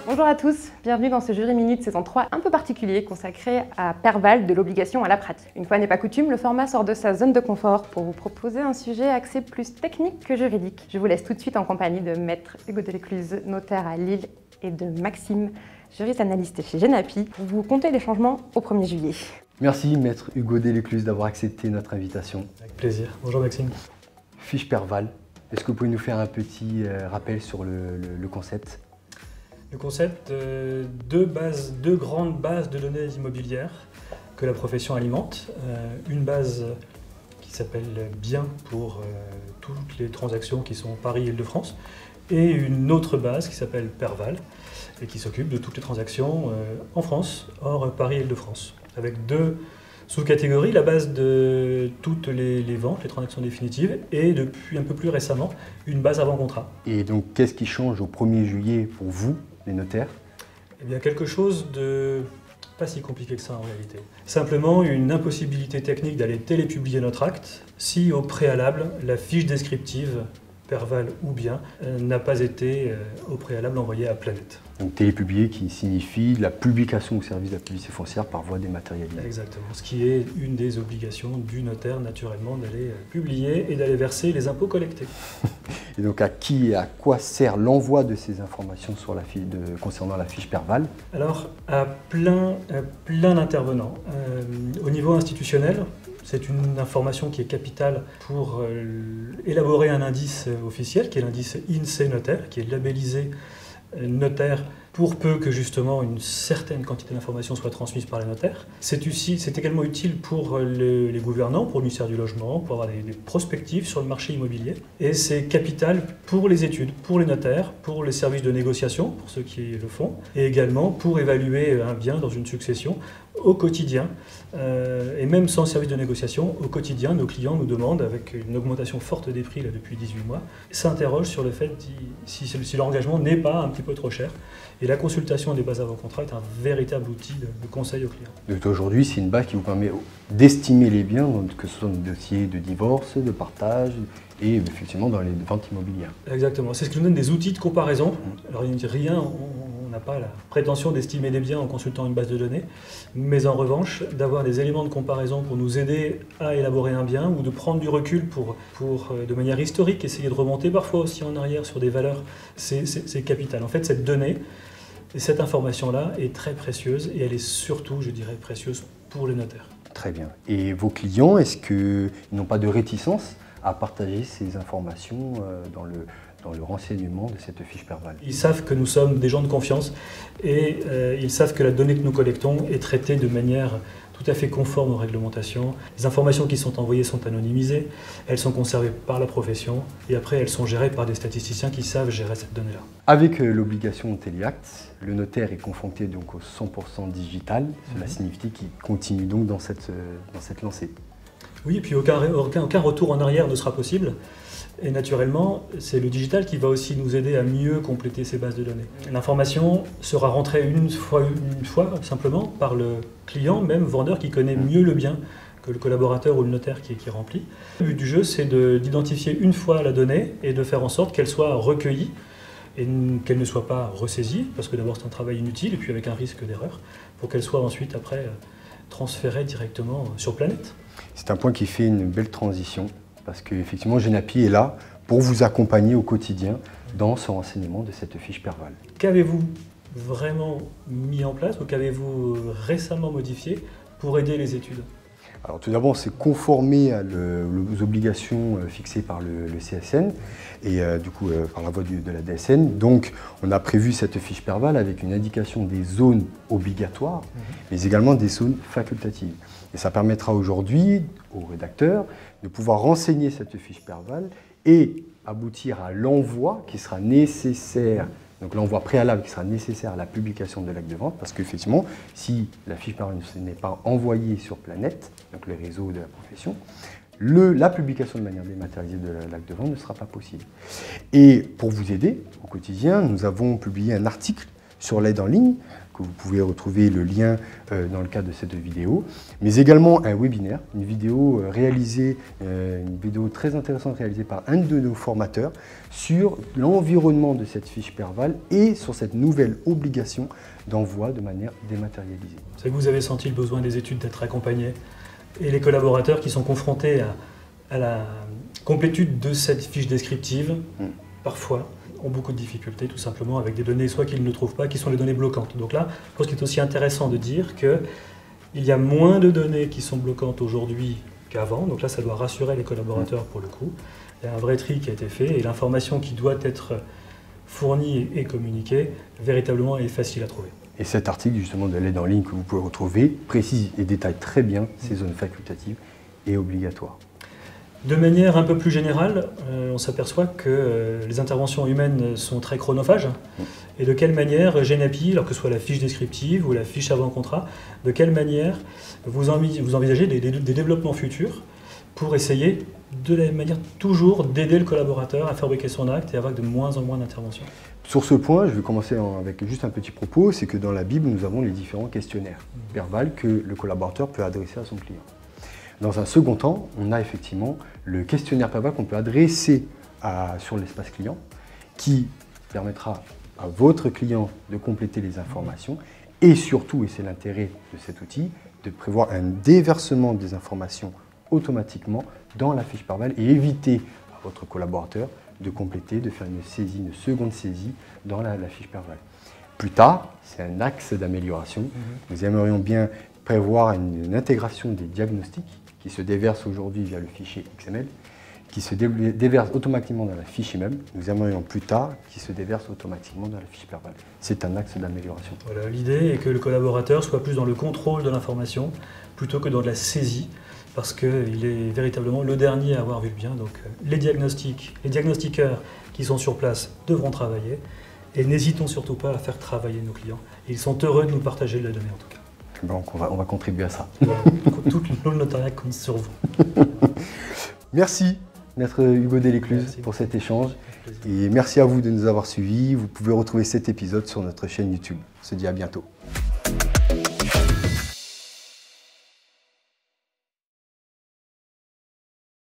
Bonjour à tous, bienvenue dans ce Jury Minute saison 3 un peu particulier consacré à Perval de l'obligation à la pratique. Une fois n'est pas coutume, le format sort de sa zone de confort pour vous proposer un sujet axé plus technique que juridique. Je vous laisse tout de suite en compagnie de Maître Hugo Delécluze, notaire à Lille, et de Maxime, juriste analyste chez Genapi, pour vous conter les changements au 1er juillet. Merci Maître Hugo Delécluze d'avoir accepté notre invitation. Avec plaisir. Bonjour Maxime. Fiche Perval, est-ce que vous pouvez nous faire un petit rappel sur le concept ? Le concept, deux grandes bases de données immobilières que la profession alimente. Une base qui s'appelle Bien pour toutes les transactions qui sont Paris-Île-de-France et une autre base qui s'appelle Perval et qui s'occupe de toutes les transactions en France, hors Paris-Île-de-France. Avec deux sous-catégories, la base de toutes les ventes, les transactions définitives et depuis un peu plus récemment, une base avant contrat. Et donc qu'est-ce qui change au 1er juillet pour vous, les notaires? Eh bien, quelque chose de pas si compliqué que ça en réalité. Simplement une impossibilité technique d'aller télépublier notre acte si au préalable la fiche descriptive, Perval ou Bien, n'a pas été au préalable envoyée à Planète. Donc télépublier qui signifie la publication au service de la publicité foncière par voie dématérialisée. Exactement, ce qui est une des obligations du notaire naturellement d'aller publier et d'aller verser les impôts collectés. Et donc à qui et à quoi sert l'envoi de ces informations sur concernant la fiche Perval? Alors à plein d'intervenants. Au niveau institutionnel, c'est une information qui est capitale pour élaborer un indice officiel, qui est l'indice INSEE notaire, qui est labellisé notaire pour peu que justement une certaine quantité d'informations soit transmise par les notaires. C'est également utile pour les gouvernants, pour le ministère du Logement, pour avoir des prospectives sur le marché immobilier. Et c'est capital pour les études, pour les notaires, pour les services de négociation, pour ceux qui le font, et également pour évaluer un bien dans une succession au quotidien. Et même sans service de négociation, au quotidien, nos clients nous demandent, avec une augmentation forte des prix là, depuis 18 mois, s'interrogent sur le fait si leur engagement n'est pas un petit peu trop cher. Et la consultation des bases avant contrat est un véritable outil de conseil aux clients. Donc aujourd'hui, c'est une base qui vous permet d'estimer les biens, que ce soit dans le dossier de divorce, de partage et effectivement dans les ventes immobilières. Exactement, c'est ce qui nous donne des outils de comparaison. Alors il ne dit rien, on n'a pas la prétention d'estimer les biens en consultant une base de données, mais en revanche, d'avoir des éléments de comparaison pour nous aider à élaborer un bien ou de prendre du recul pour de manière historique, essayer de remonter parfois aussi en arrière sur des valeurs, c'est capital. En fait, cette donnée, cette information-là est très précieuse et elle est surtout, je dirais, précieuse pour les notaires. Très bien. Et vos clients, est-ce qu'ils n'ont pas de réticence à partager ces informations dans le renseignement de cette fiche Perval? Ils savent que nous sommes des gens de confiance et ils savent que la donnée que nous collectons est traitée de manière tout à fait conforme aux réglementations. Les informations qui sont envoyées sont anonymisées, elles sont conservées par la profession et après elles sont gérées par des statisticiens qui savent gérer cette donnée-là. Avec l'obligation Téléacte, le notaire est confronté donc au 100% digital. Cela signifie qu'il continue donc dans cette lancée. Oui, et puis aucun retour en arrière ne sera possible. Et naturellement, c'est le digital qui va aussi nous aider à mieux compléter ces bases de données. L'information sera rentrée une fois simplement par le client, même vendeur, qui connaît mieux le bien que le collaborateur ou le notaire qui remplit. Le but du jeu, c'est d'identifier une fois la donnée et de faire en sorte qu'elle soit recueillie et qu'elle ne soit pas ressaisie, parce que d'abord c'est un travail inutile et puis avec un risque d'erreur, pour qu'elle soit ensuite après transférée directement sur Planète. C'est un point qui fait une belle transition. Parce qu'effectivement, Genapi est là pour vous accompagner au quotidien dans ce renseignement de cette fiche Perval. Qu'avez-vous vraiment mis en place ou qu'avez-vous récemment modifié pour aider les études? Alors tout d'abord, c'est conformer aux obligations fixées par le CSN et du coup par la voie de la DSN. Donc on a prévu cette fiche Perval avec une indication des zones obligatoires, mais également des zones facultatives. Et ça permettra aujourd'hui aux rédacteurs de pouvoir renseigner cette fiche Perval et aboutir à l'envoi qui sera nécessaire, donc l'envoi préalable qui sera nécessaire à la publication de l'acte de vente, parce qu'effectivement, si la fiche Perval n'est pas envoyée sur Planète, donc le réseau de la profession, la publication de manière dématérialisée de l'acte de vente ne sera pas possible. Et pour vous aider au quotidien, nous avons publié un article sur l'aide en ligne, que vous pouvez retrouver le lien dans le cadre de cette vidéo, mais également un webinaire, une vidéo très intéressante réalisée par un de nos formateurs sur l'environnement de cette fiche Perval et sur cette nouvelle obligation d'envoi de manière dématérialisée. C'est que vous avez senti le besoin des études d'être accompagnés et les collaborateurs qui sont confrontés à la complétude de cette fiche descriptive, parfois, ont beaucoup de difficultés tout simplement avec des données soit qu'ils ne trouvent pas, qui sont les données bloquantes. Donc là, je pense qu'il est aussi intéressant de dire qu'il y a moins de données qui sont bloquantes aujourd'hui qu'avant. Donc là, ça doit rassurer les collaborateurs pour le coup. Il y a un vrai tri qui a été fait et l'information qui doit être fournie et communiquée, véritablement est facile à trouver. Et cet article justement de l'aide en ligne que vous pouvez retrouver précise et détaille très bien ces zones facultatives et obligatoires. De manière un peu plus générale, on s'aperçoit que les interventions humaines sont très chronophages. Et de quelle manière GENAPI, alors que ce soit la fiche descriptive ou la fiche avant-contrat, de quelle manière vous envisagez des développements futurs pour essayer de la même manière toujours d'aider le collaborateur à fabriquer son acte et avoir de moins en moins d'interventions? Sur ce point, je vais commencer avec juste un petit propos, c'est que dans la Bible, nous avons les différents questionnaires Perval que le collaborateur peut adresser à son client. Dans un second temps, on a effectivement le questionnaire Perval qu'on peut adresser sur l'espace client, qui permettra à votre client de compléter les informations et surtout, et c'est l'intérêt de cet outil, de prévoir un déversement des informations automatiquement dans la fiche Perval et éviter à votre collaborateur de compléter, de faire une seconde saisie dans la fiche Perval. Plus tard, c'est un axe d'amélioration. Nous aimerions bien prévoir une intégration des diagnostics qui se déversent aujourd'hui via le fichier XML, qui se déversent automatiquement dans la fiche email. Nous aimerions plus tard qu'ils se déversent automatiquement dans la fiche Perval. C'est un axe d'amélioration. Voilà, l'idée est que le collaborateur soit plus dans le contrôle de l'information plutôt que dans la saisie, parce qu'il est véritablement le dernier à avoir vu le bien. Donc les diagnostiqueurs qui sont sur place devront travailler, et n'hésitons surtout pas à faire travailler nos clients. Ils sont heureux de nous partager les données en tout cas. Donc on va contribuer à ça. Tout le notariat compte sur vous. Merci, Maître Hugo Delécluse, pour cet échange. Et merci à vous de nous avoir suivis. Vous pouvez retrouver cet épisode sur notre chaîne YouTube. On se dit à bientôt.